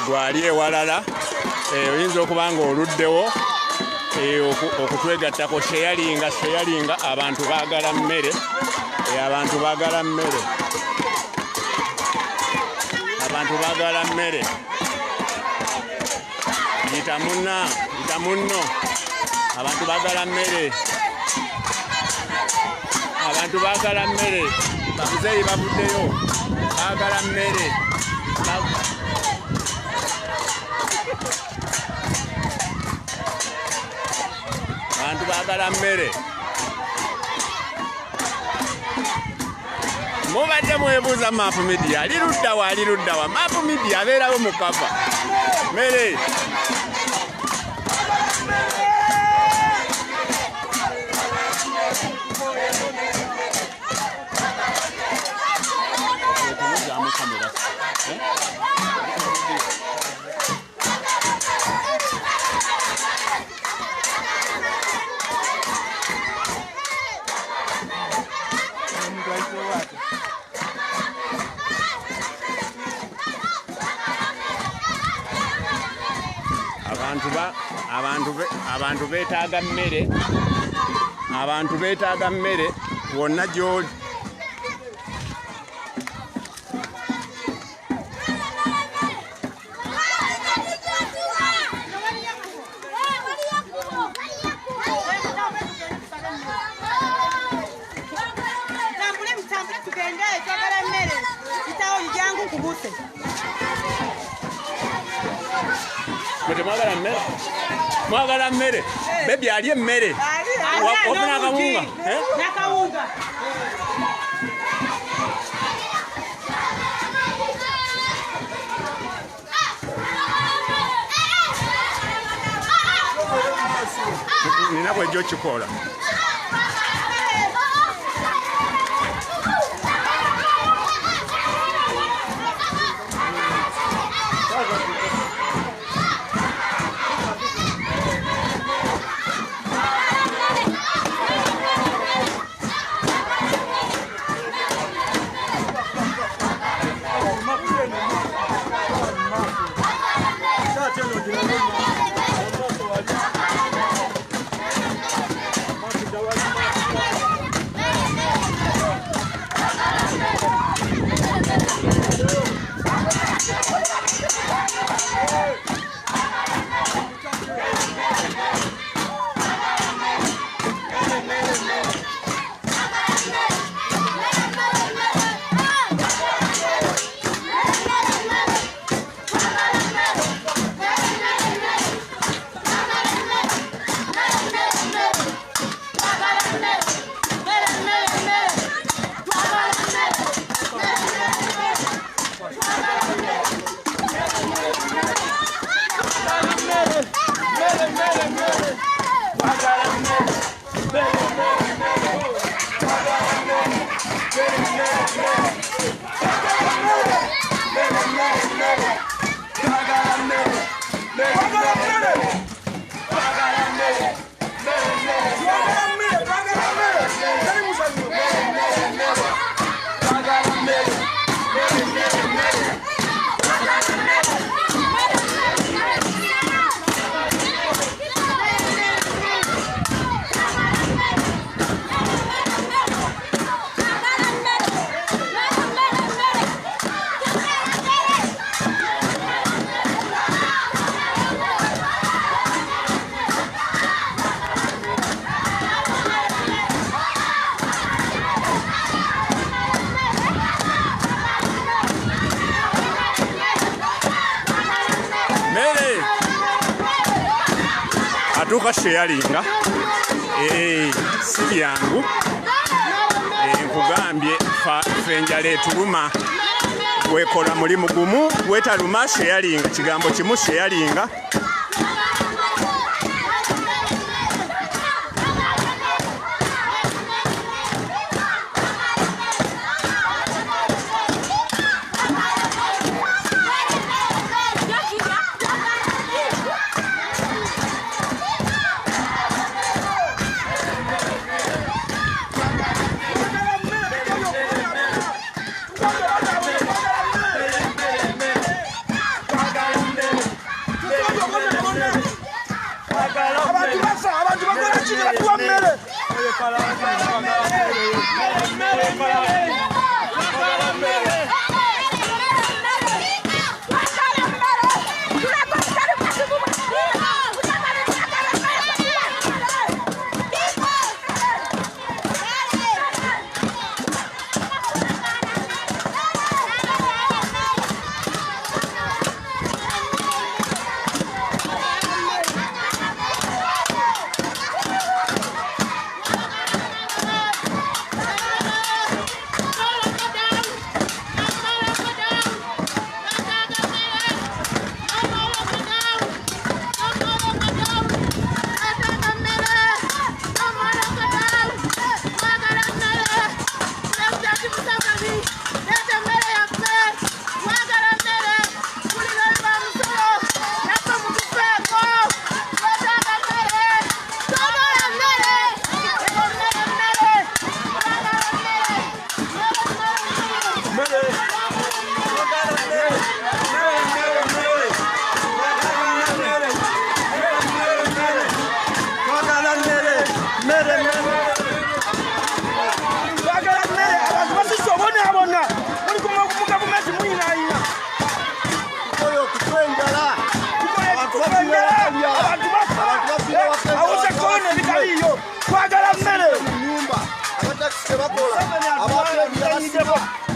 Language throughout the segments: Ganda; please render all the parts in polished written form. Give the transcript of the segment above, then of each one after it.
Gwali ewalala oyinza okuba nga oluddewo okutwegattako sheyalinga abantu baagala mmere abantu baagala mmere yita munno abantu baagala mmere bamuzeeyi bavuddeyo baagala mmere abantu baagala mmere mubadde mwebuuza Map Media ali luddawa Map Media abeerawo mu kava mmere abantu beetaaga mmere wonna gy'oli mwagala mmere bebi ali emmere wafuna akawunga nina bwejjo kikola atuuka sheyalinga si byangu nkugambye ffe enjala etuluma wekola mulimu gumu wetaluma sheyalinga kigambo kimu sheyalinga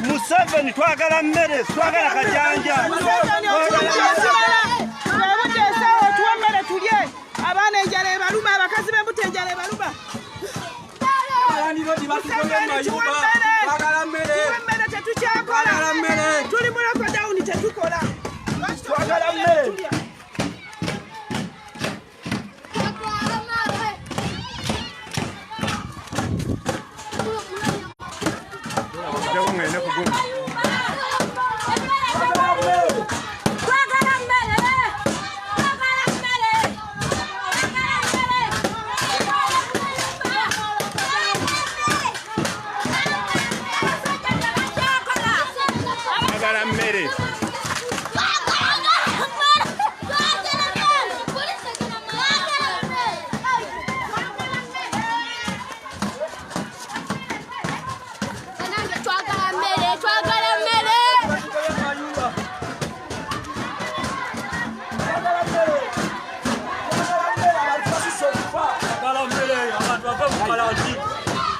Museveni twagala mmere twagala kajanja tuwemmere tulye abaana enjala ebaluma abakazi b'embuto enjala ebaluma tuwemmere tetukyakola tuli mu lokodawuni tetukola twagala mmere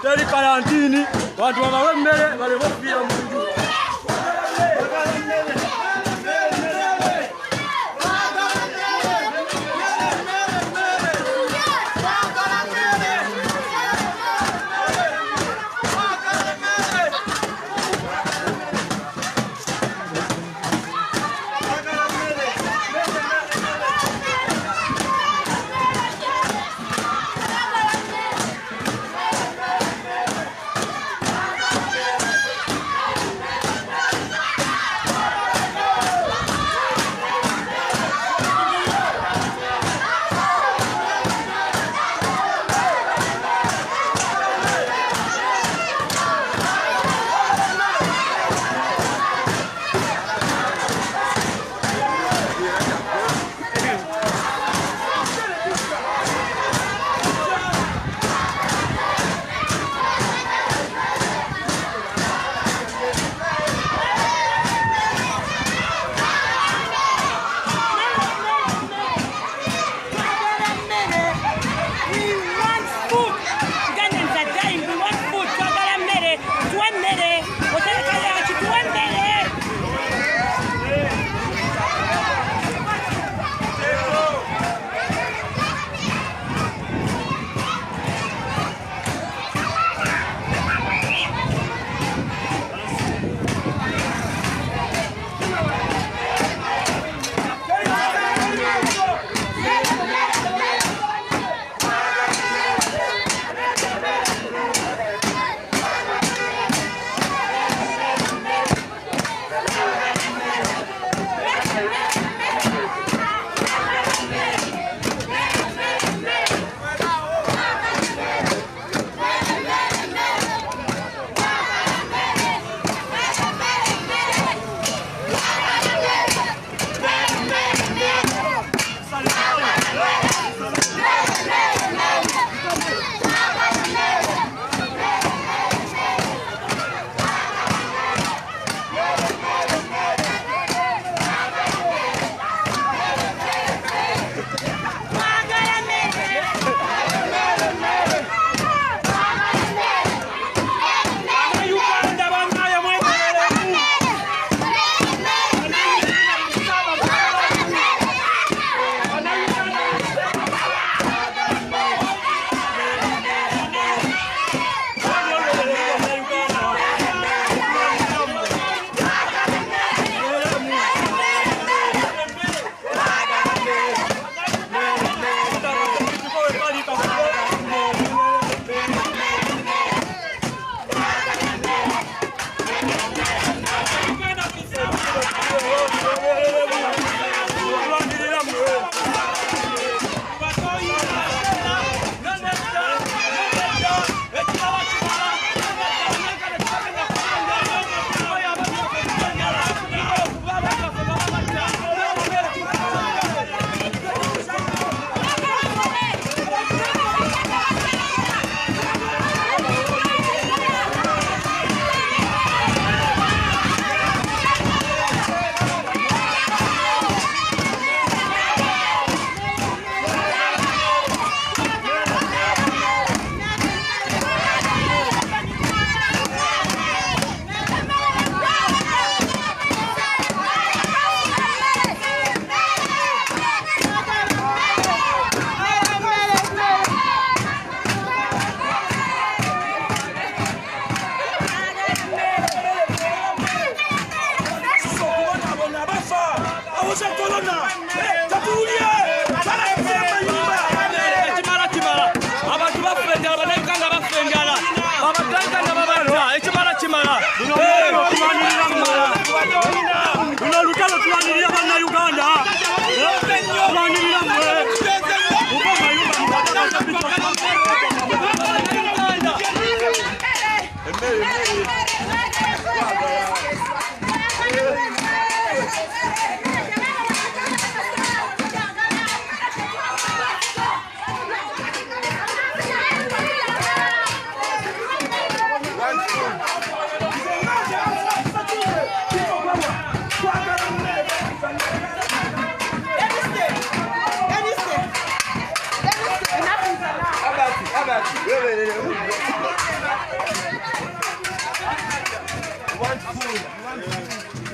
teri karantini bantu babawe mmere baleme okufiira mu nju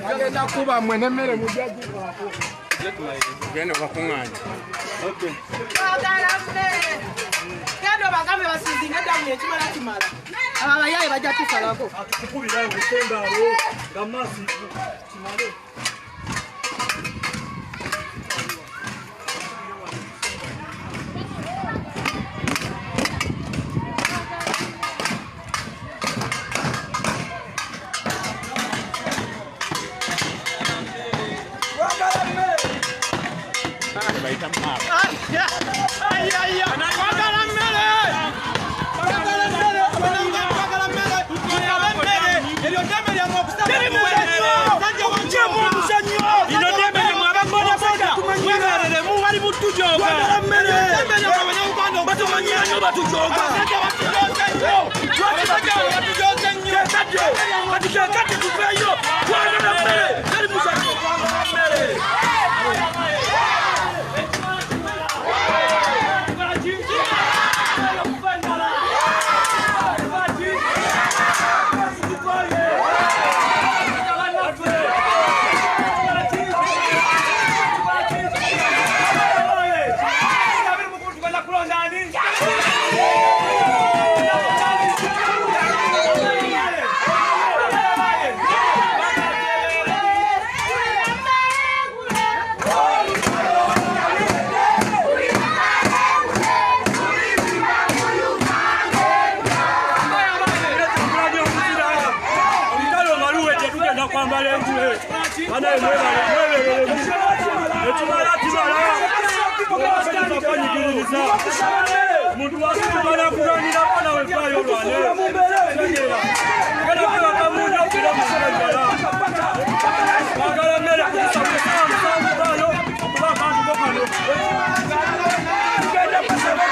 agenda kuba mwene mmere mujaji kwako genda bakunganya genda bagambe basizinga damu ekimala kimala abo abayaye bajja tusalako tukubira ngusemba awo ngamasi kimale Muntu wasubana kuganira bana wefayo lwane ngera kwa kamunyo kila musala bagala mele kusanga samu bayo kuba bantu bokano ngenda kusaba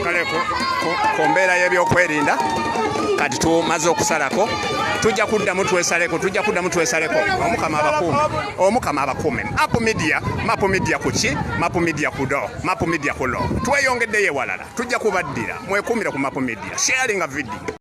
kale ku mbeera y'ebyokwerinda kati tumaze okusalako tujja kuddamu twesaleko omukama abakuume mapu media ku ki mapu media ku do mapu media ku lo tweyongeddeyo ewalala tujja kubaddira mwekuumire ku mapu media sharinga video